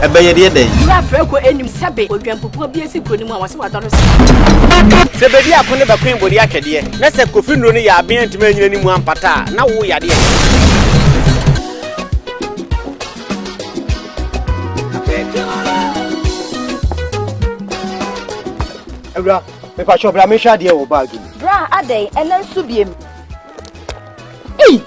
Ebeye de dey. Na preko enim sebe odwampopo bi esi kroni mu a wase wadoro se. Sebedi akone be kwen bodi akede. Na se kofi nro ni ya aben ntima nyina ni mu ampata na wo yade. Ebra, me pa cho bra me hwa de wo bag ni. Bra adai enen su biem. Hey!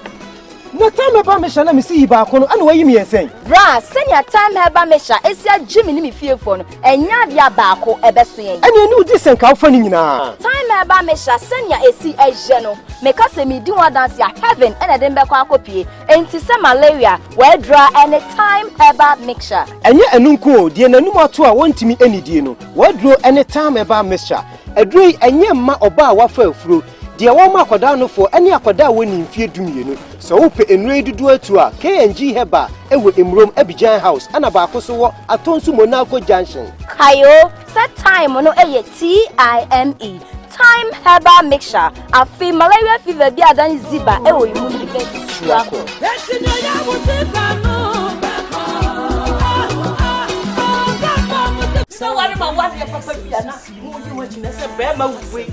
Na time ba me hwa na me si ba ko no ana wayi me ensen. Bra, senya time ba me hwa esia Jimmy ni me fiefo no. Enya dia ba ko ebeso yen. Ani enu di sen ka fa ni nyina. Time ba me hwa senya esi eje no. Me ka se me di one dance ya heaven ena dem be kwa akopie. Enti se malaria we draw anytime eba mixture. Enye enu nko die nanum ato a wontimi enidie no. We draw anytime eba mixture. Edui enye ma oba a wafa afuro. Die wo ma akoda no fo ene akoda woni mfie dumienu. So wo pe enure dudu atu a KNG heba ewe emrom Abidjan house ana ba akoso wo atonsu Monaco junction. Kayo set time no eye TIME. Time herbal mixture. Afi malaria fever bi adan ziba ewo imu ni be suako. So what about what your papa do na? Mu watch na se be ma we.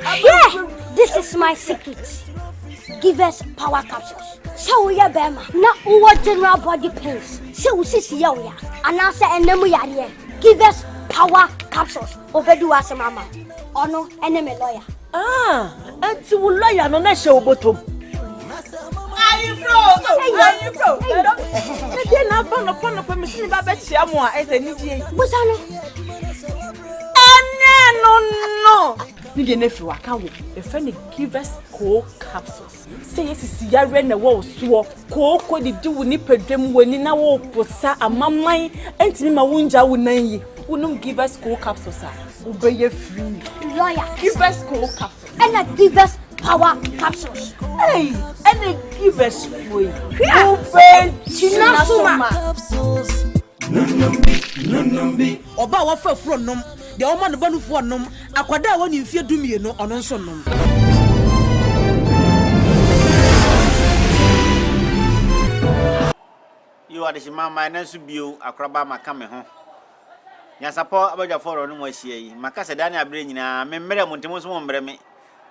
Yeah, this is my secret. Give us power capsules. So we are bema. Na uwa general body pains. So we see ya we. Anase enemu yare. Give us power capsules. Obedu asemama. Ono eneme lawyer. Ah, enti wo lawyer no na hye obotom. Ayi bro. Na dey na pono pa me sini ba be chia mo a ese ni die. Busano. No. Ni dey na fi waka wo. E fa ni give us cold capsules. Say yes yare na wo so. Ko di wo ni pedwam woni na wo posa amaman enti ni ma wunja wo nan yi. Unum give us cold capsules a. Obey free. Lawyer. Give us cold capsules. And I give us power capsules. Hey, and they give us free. Open Chinasuma. Numbi. Oba wa fa fro nom. De o ma no ba no fo nom. Akwada wa ni mfie dumie no ono nso nom. You are the mama na su bio akraba maka me ho. Nyansapo abaja foro no mo hie yi. Maka se dani abre nyina me mmere mo ntemo so mo mmere me.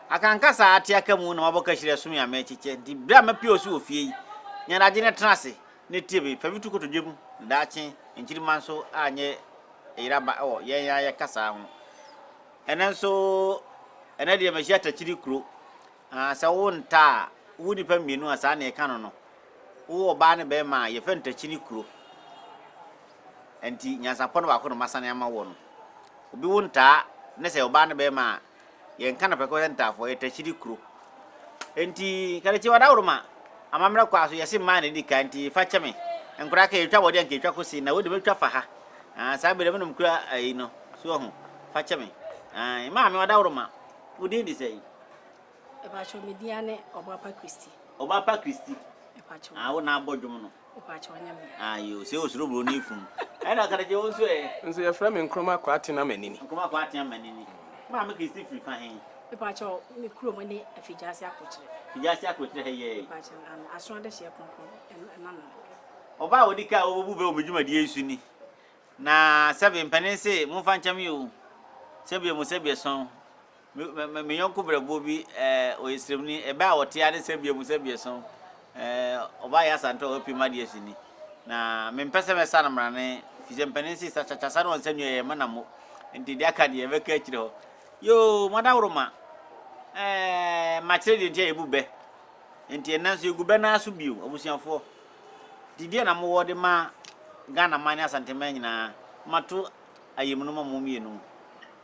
Akankasa ate aka mu na waboka hire so me amechiche. Di bra mapi osu ofie yi. Nyana gye ne trase ne tiebe fa bitu kotodwem daache enchiri manso anye iraba o yen ya kasa ho. Enenso ene de mehia tachiri kuro. Sa wo nta wo nipa mienu asa na e kan no. Wo ba ne be ma ye fa ntachiri kuro. Enti Nyansapo no ba ko no masane ama wo no. Obi wo nta ne se oba ne be ma ye nka na peko nta fo ye tachiri kuro. Enti kale chi wada uruma amamra kwa so yesi ma ne di ka enti fa cheme enkura ka yetwa bode nka yetwa kosi na wo de betwa fa ha. Sa be de no mkura ayi no so ho fa cheme. Ma me wada uruma wo di sei E ba cho mediane Obapa Christi. Obapa Christi. E ba cho. Wo na abodwum no. E ba cho nyame. Ayo se osuro bro ni fun. Na kale je wo so nso ye fra me nkroma kwa atena manini. Nkroma kwa atena manini. Ma me Christi free fa hen. E ba cho me kuro mo ni afijase akochire. Fijase akochire he ye. E ba cho aso de hye konkon na. Oba odika obubu be omedwuma die esu ni. Na sebe mpanense mo fa ncham yo. Sebe mo sebe son. Me yonko brabo bi oyesrem ni ebe a wote ade sebe mo sebe son. Oba ya Asante opi ma die esu ni. Na me mpese me sana mrane fije mpanense sa chacha no nsanyo ye manamo. Enti dia ka de be ka kire ho. Yo madawroma. Ma kire de ntia ebube. Enti enanso egube na aso bio abusianfo. Didi na mo wode ma Ghana man Asante man nyina mato ayemu no mamomie no.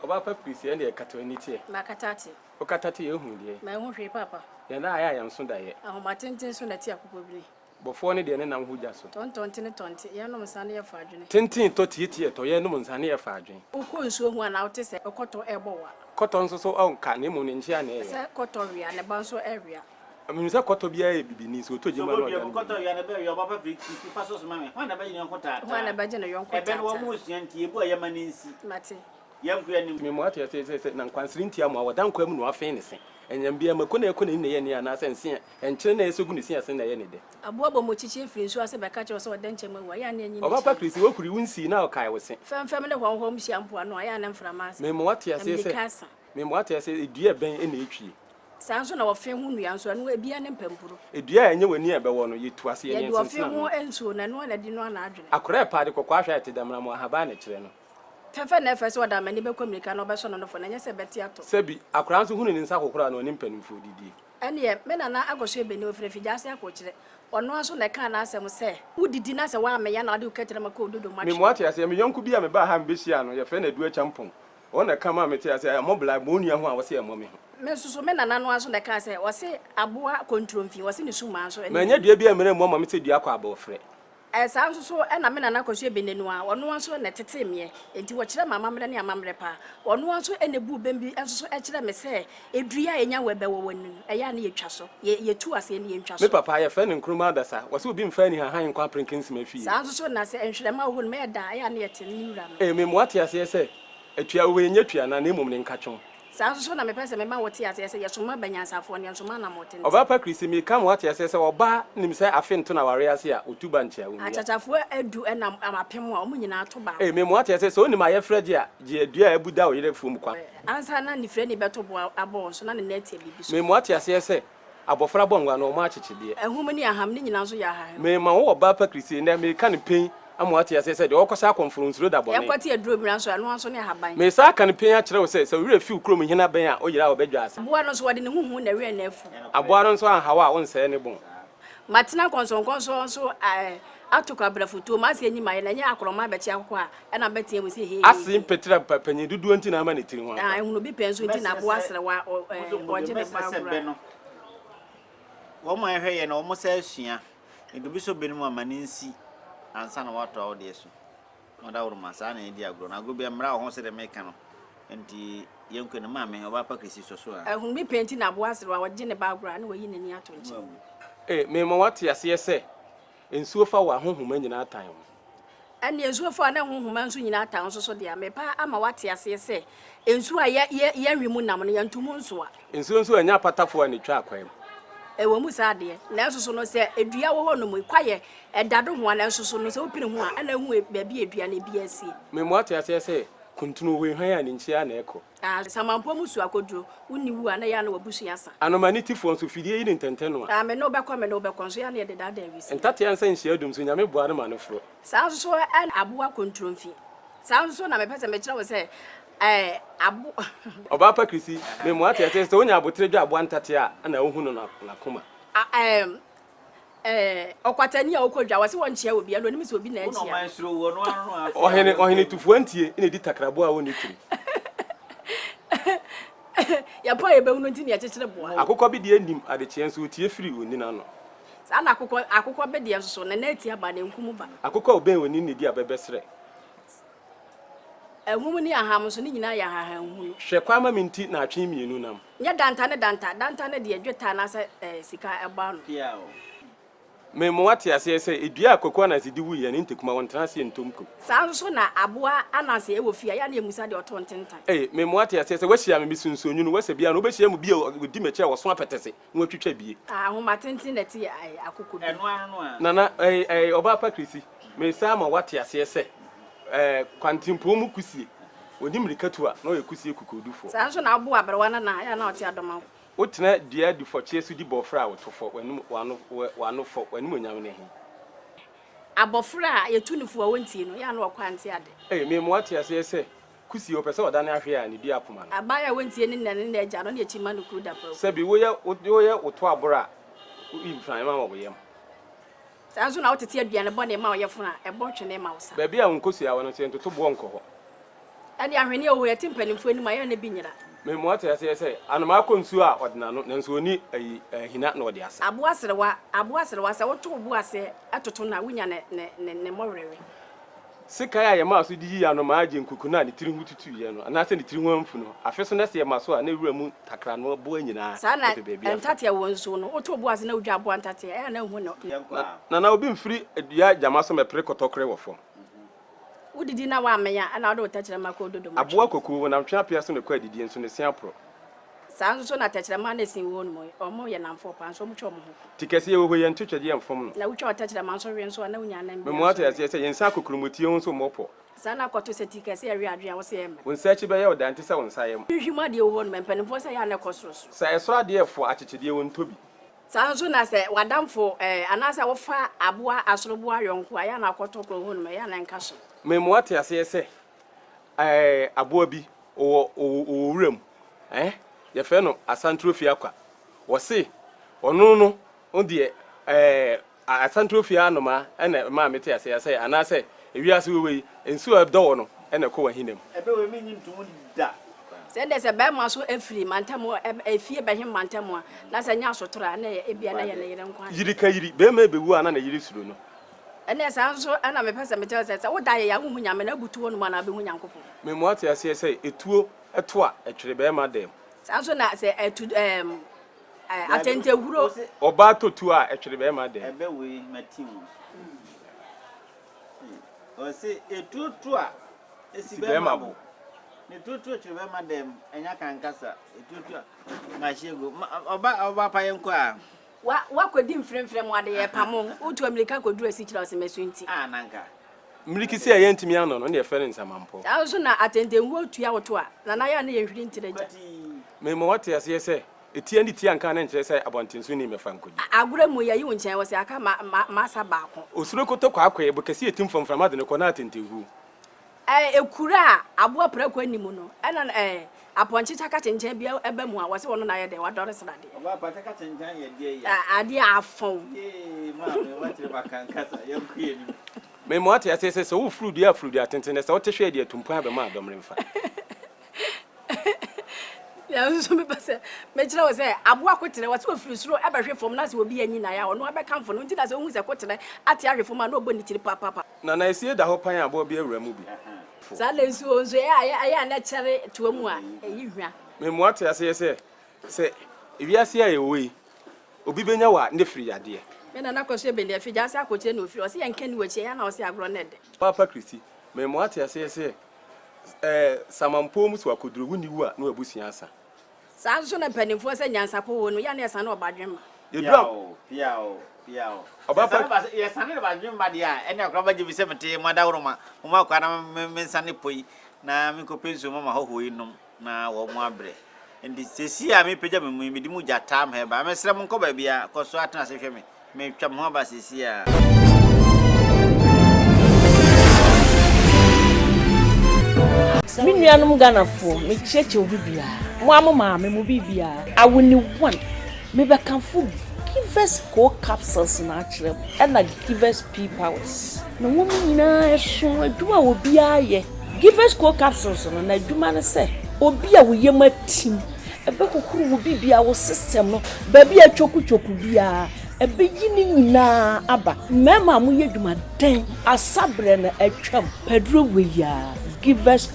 Obapa Christi ene e katani tie. Ma katati. O katati ye hu die. Ma hu hwe papa. Ye na aya yam so da ye. Ahomatenten so na ti akopɔ bi. Bofo ne de ne nam huja so. Tonte ye no msane ye fa adwene. Tintin to tie to ye no msane ye fa adwene. Ukɔ nsuo hu ana wote se okoto ebowa. Koto nso so on ka ne mu ne nchia na ye. Se koto wia ne ba nso ewia. Amisa koto bia e bibini so to jima no. So koto ya na be yo Obapa Christi faso so mame. Wana ba nyon kota. Wana ba je na yon kota. Ebe no mu suanti ebu aye maninsi. Mate. Yam ku anim. Me mo ate se na kwansiri ntia mo awodan kwa mu no afen ne se. enyambia makona ekona ne ye ne ana sense enkyere na esogu ne sia sen na ye ne de abobo mo chichi firi nso ase beka che so odenche mawu ya na enyi Papa Chris wokuri wunsi na okai wose fem ne hwonhwom shiampo ano ya na mframa ase me mo wate ase se me mo wate ase edua ben e na etwie sanso na wofe hu nua nso ano ebia ne mpampuro edua enye wani ebe wo no yetu ase ye nyensen na wofe hu enso na no na di no na adwene akora pa de kokwa ahwa ate damra mo ahaba na kire no fefe na efese oda mani be komirika na obeso no no fo na nyese beti ato sebi akora nso hu ne nsa kokora na oni mpanimfo didi ene me na na agoso ebeni ofre fijase akokire ono aso na ka na asem se udidi na se wa me ya na ade uketere maka ododo machi me mo ate ase me yonku bia me ba ha mbehia no ye fe na du achampon ona kama me te ase mobile mo nua ho a wo se mo me me susu me na no aso na ka se wo se aboa kontrol mfi wo se ne suma aso me nya dua bia mere mo ma me se dua kwa aba ofre sanso so na me na na agoso ebeni no a ono aso na tete me enti wo kire mama mere ne amamre pa ono aso ene bu bembi enso so e kire me se edua enya webe wo wonu eya na yetwa so ye tu ase ne yentwa so me papa ye fe ne nkruma dasa wo se obi mfa ni ha han kwa prinkin sima fi sanso so na se enhwerema wo me da eya na yete ni wura no me mo ate ase se atua wo enya tua na emum ne nkatwon sanso so na me pese me ma wote ase se yesoma banyansafo ne yesoma na moten oba pa Chris me kam wote ase se oba nim se afento na ware ase a otuba nchia wo achachafo edu na amapem a omu nyina to ba me mo ate ase se oni ma ye freje a je adua abuda o yere fum kwa ansa na ni fre ni beto bo abo so na ne net bibi so me mo ate ase se abofra bongwa na o ma achechede ehum ni aham ni nyina so ya ha me ma wo oba pa Chris ne me kan pen amwati ase se de okosa conference ro da bone yakwati eduro mi ranso anu anso ne haban me sa kan pen a kire wo se wure fi ukrom hina ben a oyira wo bedwa ase aboa no so wode ne huhu na we na afu aboa no so an hawa won se ne bon matina konson so atuka brafuto ma se enyima ye na nya akroma be chi akoko a na betie mu se he asin petra papanyi dudu nti na ma ne tiri ho ehunu bi penso nti na aboa sere wa oje ne ba wo mo ehwe ye na wo mo sa asua edubi so benu amaninsi ansa na wato audience wada uruma sa na edi agro na go bi amra ho se de meka no enti yenko ne ma me oba pa Chris so so a ehun bi penti na aboa sere wa oje ne ba agro na wayi nani ato nchi me mo wate ase se ensuo fa wa honhoma nyina atan ho ane ensuo fa na honhoma nso nyina atan so de me pa ama wate ase se ensuo a ye nwimu nam no yantumu nso a ensuo anya patafo ani twa akwai ewo mu saade na enso no se edua wo ho no mu kwaye edado ho na enso no se opini ho a na hu ba bi edua na bi asi me mo ate ase se kuntunu we hwan ani nchia na eko samampo mu su akoduro uni wu ana ya na wabusu yasa anomani tifo nso fidie yi ntenten no me no bekọ nso ya na de dada wisi entate ansa nchia dum so nyame boa ne ma no fro sanso aboa kontromfi sanso na me pese me kira wo se abu oba pa Chris me mo ate ase se onya abotre dwa aboa ntate a na ohu no na koma okwatani a okodwa wase won chia obi alo nim se obi na no chia man suro wo no anu ohene tufu antie ina di takrabo a woni tiri ya pa ebe hu nti ne chechire boa akokọ bi de anim adechie nso tie firi oni na no sa na akokọ be de nso na na tie ba na nkumu ba akokọ oben oni ne di abebesre ehum ni aham so ni nyina ya hahan hu hwe kwa ma minti na atwe mienu nam nya danta ne de adweta na sa sika eba no pia o me mo wate ase se edua akokọ na sidi wu ye ne ntekuma won tena se ntomko sanso na aboa anase ewo fia ya na emusa de oto ntentan me mo wate ase se wahia me bisunsuonyu no wase bia no obehia mu bia odi meche wo so apetese no atwitwa bie ahoma tenten na ti akokọ bi eno anu a nana oba pa Chris me sa ma wate ase se kwantimpo mu kusie oni mrikatu a na o yekusie kukodufo sanso na aboa aberwa na ya na ote adoma wotena dia di fo chiesu di bofra wotofo wanu fo wanu nyam ne hi abofra yetunifo wontie no ya na okwante ade me mo ate ase se kusie opese oda na ahwe a ne bi apoma no abaya wontie ne nne eja no ne chima no kruda pa sabi woye woto abora imfran ma wo yem sanso na otete aduane bo ne ma oyefuna ebo twene ma wosa ba bia wonkosi a wono se ntoto bo nko ho ane ahwene o yeti mpanimfo ani ma ya na bi nyira me mo ate ase se anoma konsu a odena no nanso oni hina na ode asa aboa serewa se woto bu ase atoto na wunya ne morewe sika ya ma so di anoma age nkuku na ne tiri hu tutu ye no ana se ne tiri hu amfu no afi so na se ma so a na wura mu takra no bo anyina sana entate ya wonso no woto bu ase na wudwa aboa ntate ya na hu no na obi mfiri adua jama so mepre kotokre wofo udidi na wa meya ana do tachira makododo aboa koku na ntwe apia so ne kwa didi nso ne sia pro Sounds so not touch the man is in one way, or more than 4 pounds, so much. Cliquez ye wo yen tuche ye mfom no. Na which touch the man so and so no yan. Me mo ata say Nyansapo krumuti on so mopo. Sana ko to say Cliquez area was him. Won search be ye o dante say won sayem. Huma de won men pen for say ya na kosros. Say so ade for achechede won tobi. Sounds so na say wadam for anasa wo fa aboa asorobo ayonko aya na akotoko hu no ya na nkaso. Me mo ata say aboa bi o wuram ye fe no Asante Akwa wo se ono no on de Asante anoma ena ma mete ase anase ewiase wewe ensu edo no ena ko wahinem ebe we menyi ntumu da send there's a bear maso efri mantamo efie behim mantamo na sa nya sotora na ebia na ye na yire nkwa yiri ka yiri be ma bewu ana na yiri suro no ene sa nso ana me pesa mete say wo da ye ya hu nyame na butuo no ma na be hu nyankopo me mo ate ase say etuo eto a etwere be ma dem sa nso na say etu atente huro oba totu a etwere be ma dem ebe we matimu o se etutu a esi be ma bo ne tutu etwere be ma dem enya kankasa etutu a ma shego oba pa yenko a wa kodi mfremfrem wa de ye pamo utu amerika koduru asikira osemesu nti nanka mliki se ye ntimi ano no ne fere nsamampo also na atende nwo otua woto a na ya na ye hwiri ntireja me mo wate ase se etia ndi tia nka na nkyere se abontenso ni mefa nkodi agura mu ya yi wo nkyɛn wo se aka ma sa baako osuro koto kwa akwa ye bokasi etim fomframa de ne kɔ na atente hu ekura aboa prakwa nimu no ɛna aponchi chaka chenchen bia ebe mu a wo se wo no na ye de wa dɔre srade oba pa chaka chenchen ye de ya ade afon ma me wate ba kankasa ye kuye ni me mo ate ase se wo frudu atente ne se wo te hwe de atumpa be ma adomre mfa ya so me pase me kira wo se aboa kotere wo se wo firi suro ebe hwe fom na se obi anyi na ya wo no abe kamfo no nti da se wo hu se kotere ate ahwe fom na obo ni tiri papa na esie da ho pan aboa bi awura mu bi sale nsu onzo ya na chere tuamu a eyi hwa me mo ate ase se ewiase aye we obi benya wa ne firi yade me na kwaso Ebenezer fi jase akoche na ofiri o se yenka ni wachi ya na o se agro nede papa Kristi me mo ate ase samampo mu so akoduru wuni wu a na abusia asa sanso na panimfo se Nyansapo wo no ya na esa na obadwema piao oba pa ye sane ba dwemba dia ene akra ba jibi se mete madawroma uma kwa na men sane poi na mi ko penso mama hoho inum na wo mu abre ndi sesi a mi peja me di mu jata am he ba me sere mu nko ba bia ko so atena se hwe me twam ho ba sesi a mi nuanom Ghanafo me cheche obi bia mo amoma me mo bibia awoni one me be kanfo Cliquez capsules na chrem and na Cliquez pea powers na wo nyina eso aduma obi aye Cliquez capsules no na aduma ne se obi a wo yematim ebe kokuru wo bibia wo system no ba bia choku bia ebe yini nyina aba mema mo yeduma den asabre na atwam pedro weya Cliquez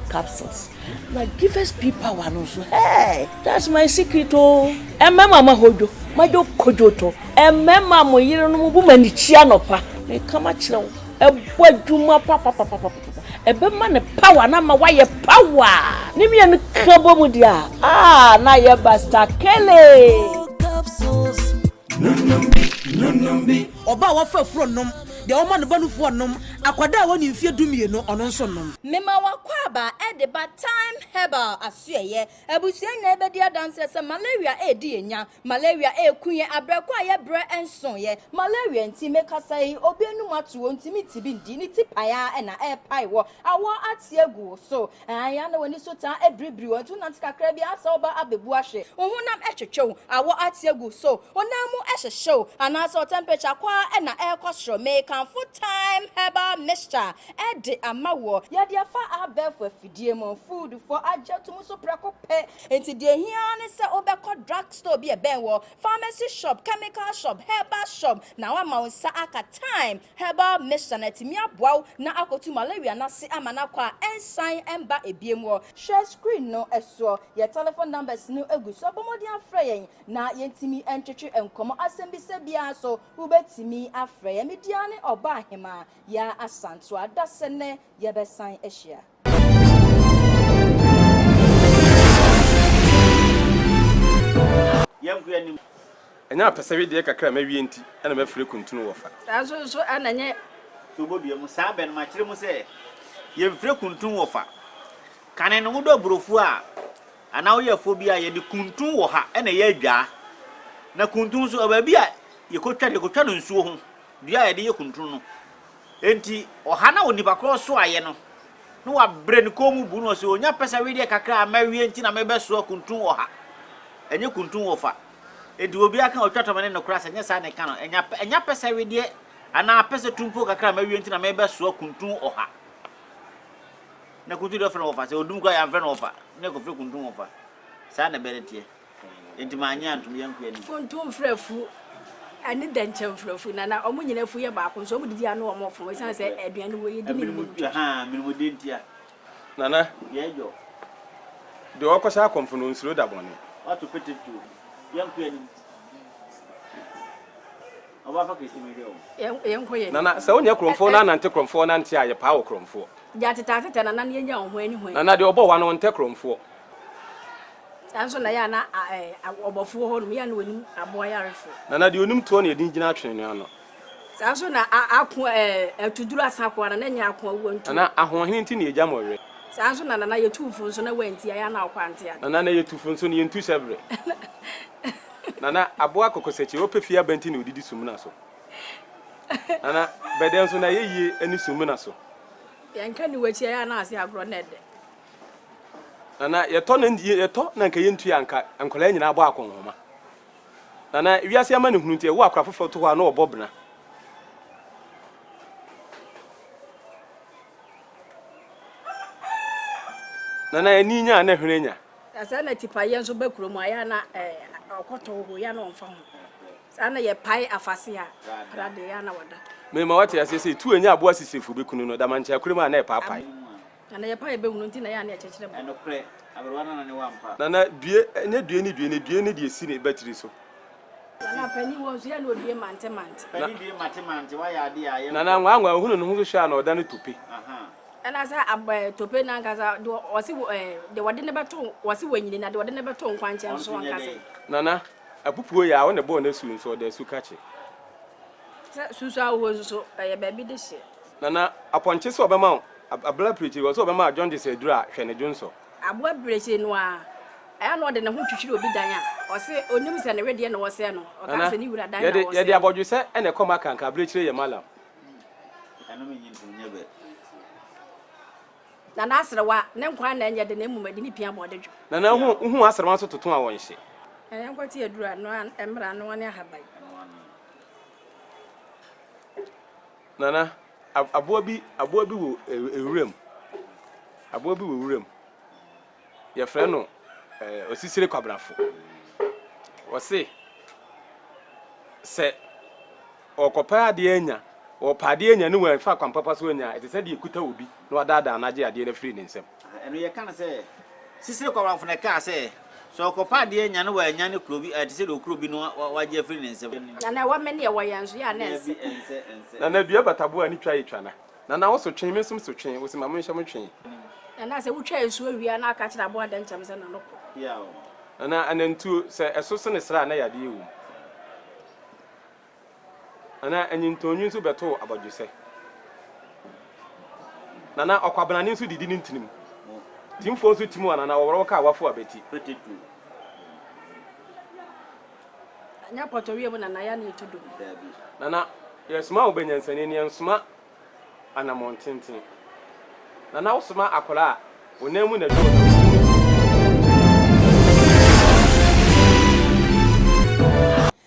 capsules na Cliquez pea power no so hey that's my secret oh mama mahojo majo kojoto mama mo yire no mu bu mani chia no pa me kama kirewo ebo aduma papa ebe ma ne power na ma waye power ni me ne kabo mu dia na ye basta kele nunumbi oba wa fa furo nom de o ma ne banufo nom akwada woni mfie dumie no ono nso nom mema wakwa ba e de ba time herbal asueye abusia na ebe dia dance se malaria e di enya malaria e kunye abreko aye bre enson ye malaria nti meka sai obienu matuo nti mitibi ndi ni tipaya e na e pai wo awo atiegu so aya na woni so ta ebribri won tu na ntikakra bi asa oba abebu ahwe ohunam etwetwew awo atiegu so onamu ehyehew anaso temperature kwa e na e kwosro make full time herbal mixture ede amawo yade afa abefo afidie mo food for ajetum so preko pe enti de hia ne se obekọ drug store bi e ben wo pharmacy shop chemical shop herbal shop na wa ma unsa aka time herbal mixture na timi aboa na akotu malaria na se amana kwa ensign emba ebiem wo share screen no eso ye telephone numbers no eguso bomodi afre yen na yentimi entwetwe enkomo asembi se bia so ubetimi afre ye mediane oba hema ya Asante adasene ye besan ehia Yam Queen. And now, Passavi de Cacra, maybe empty, and I'm afraid continue offer. That's also an So, Bobby, Musab and my children say, You're free continue offer. Can I know the brofua? And now your phobia, you do continue or and a year jar. Na kuntu so ababia ye ko twa no nsuo ho bia ye de ye kuntu no enti ohana onipa cross so aye no no wa bre ne ko mu bu no so onya pesa we de kakra amawie enti na mebe so kuntu oha enye kuntu ofa enti obi aka otwa to mane no cross enye sa ne ka no enya pesa we de ana pesa tumpo kakra amawie enti na mebe so kuntu oha na kuntu do fra ofa se odum kwa ya fra no ofa ne ko fra kuntu ofa sa na beretie enti manya antum yanku ani fontum frafu ani danchem frafu na omo nyina fu ye ba ko so omo didi anu omo fo we san se aduane wo ye didi mu ha minimo dentia Nana, yejo the Okosha confono nsuro da bone. what to put it to yanku ani oba fa kesi me yo yenko ye Nana, se wonya kromfo na nante kromfo na nte aye pa wo kromfo. jatata na ye nya ho ani ho Nana de obo wa no nte kromfo. sanso na ya na obofuo ho no ya na onim aboa yarefo Nana de onim to na edin gina twene ano. sanso na ako atuduru asako na nya ako wontu Nana ahohene nti na eja mowe. sanso na ye tufu nso na wanti ya na akwante ya Nana na ye tufu nso na ye ntu sebre. Nana aboa kokosechi opefia benti na odidi sumuna so. Nana beden so na ye yie ani sumuna so. yanka ni wachi ya na ase agro nede Nana yeto na nka ye ntu yanka ankola nyina abo akonhoma. Nana wiase ama ne hunu nti wo akra fofo to ho na obobna. Nana eni nya na hwenenya. asa na tipa ye nso bakuro mu aya na okoto ho ya na onfa ho sana ye pai afase ya prade ya na wada Me ma wate asese tu enya abo asisefu bekunu no da mancha kurema na papai. na ye pai be hunu nti na ya na chechire mo eno kre aberwana na ne wampa Nana due enya due ni de esi ne batiri so. na pani wo nso ya na odie mante pani die matemante wa ya ade aye Nana nwa hunu no ho so hwa na oda ne tope. aha ana sa abba tope na ngaza do wasi de wade ne beto wasi wanyini na de wade ne beto nkwanche nso ankasa Nana apupuo ya wo ne bo na su nso da su kache. susu awo nso ye ba bi de hye Nana aponche so obema abla preacher wo so obema John de Sedura hwe ne jonso. abo breche no a aya no de ne ho twitwiri obi dan a o se onim se ne wede ne wo se no o ka se ni wura dan na wo se ye de abodwo se ene koma kanka breacher ye malam. eno me nyintu nyebe na asrewa ne nkwa na enye de ne mumadi ni pia bodedwo Nana hu asrama so toton a wonhye. enkwati adura no emra no ne ahabai Nana aboa bi wo ewurem. Aboa bi wo ewurem. Ye frɛ no osisire kwabrafo. Wo se okopa ade anya opade anya ne wan fa kwampapa so anya ete se de ekuta obi na wadada na age ade na free ne nsem. eno ye kana se sisire kwa wamfo na ka se so kopa de nya ne wa anya ne kuro bi ati se do kuro bi no waje free ne nsem na wa me ne ye wayanso ya na ense Nana dua batabo ani twa yitwana. Nana wo so twen me som so twen wo se ma mo nhye mo twen. na se wutwa esu awia na aka kira abo adan cham se na no ya o Nana anantu se eso so ne sra na yade ewu. Nana anyintonyu nso beto abodwese. Nana okwabrane nso didi ni ntinim. Timfo nso timu ana na wo ka awafo abeti. petetu anya potowie mu na ya na etudu Nana yesma obenyansane ni ensoma anamontintin. Nana osoma akola onamu na do.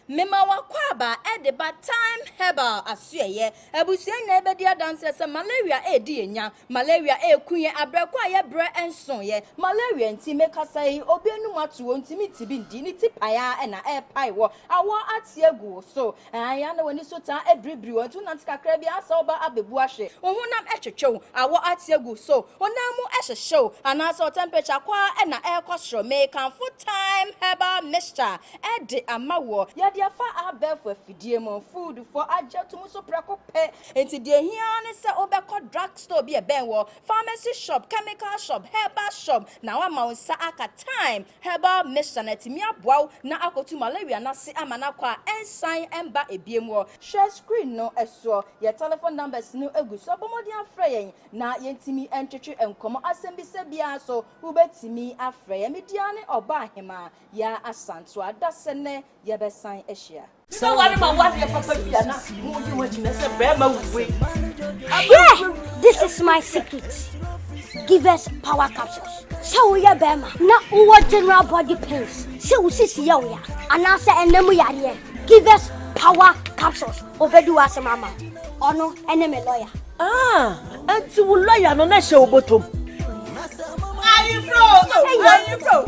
Mema wakwaba ede ba time herbal asuye ebusie na ebedi adanse se malaria edi enya malaria ekunye abreko aye bre enson ye malaria nti mekasa yi obienu matuo ntimi tibi ndi ni tipaya na pai wo awo atiegu so aya na woni so ta ebribri wo tuna ntikakra bi asa oba abebu ahwe ohunam etwetwew awo atiegu so onamu ehhehyew anaso temperature kwa na ekosro make am full time herbal mixture ede amawo ya afa abefo afidie yemo food for aja to muso prako pe enti de hiane se obekọ drugstore bi e ben wo pharmacy shop chemical shop herbal shop na wa ma unsa aka time herbal mission etimi aboa na akotu malaria na se amana kwa ensign emba ebiem wo share screen no eso your telephone numbers no egu so bomodi afre yen na yentimi entwetwe enkomo asembi se bia so ubetimi afre yen mediane oba ahema ya asanto adasene ye besan ehia so what am I want your papa bia na mudi wachina se bema we this is my secret. Give us power capsules. So ya bema na uwa general body pains. So sisi ya uya. Anasa enemu yariye. Give us power capsules. Obedu ase mama. Ono eneme lawyer. Enti wo lawyer no na hye obotom. Are you bro?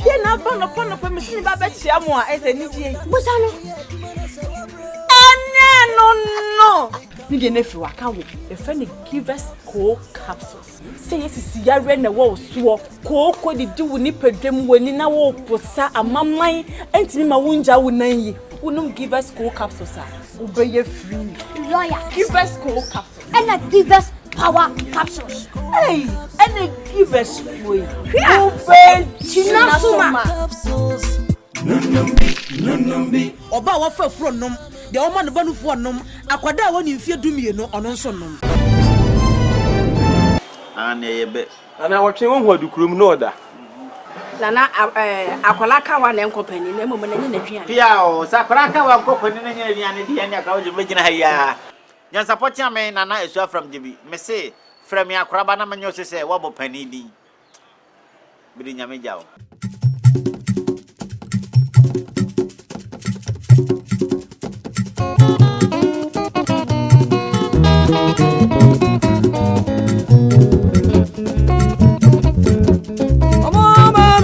Dey na pono permission ba be chia mo a ese nijie. Busano. No. Nige nefi waka wo. Efe ne give us capsules. Say sisi yare na wo so ko didi wo ni pedwem wani na wo posa amamman enti ma wunja wo nan yi. Unum give us capsules a. Obeye free. Lawyer. Give us capsules. And give us power capsules. Hey, and give us free. Chinasuma. Nunumbi. Oba wa fa furo nom. De o ma no banu fo nom. Akwada wa ni mfie dumie no ono nso nom. Ana yebe. Ana wotwe won hu adukurum no oda. Nana akwala ka wa na nkopani na mum na nye na twian. Pia o sakra ka wa nkopani na nye na di anya ka wo je megina haya. Nyansapo tia me nana esu from jibi. Me say from ya kraba na manyo se wo bo pani di. Bidi nyame jawo. Mama,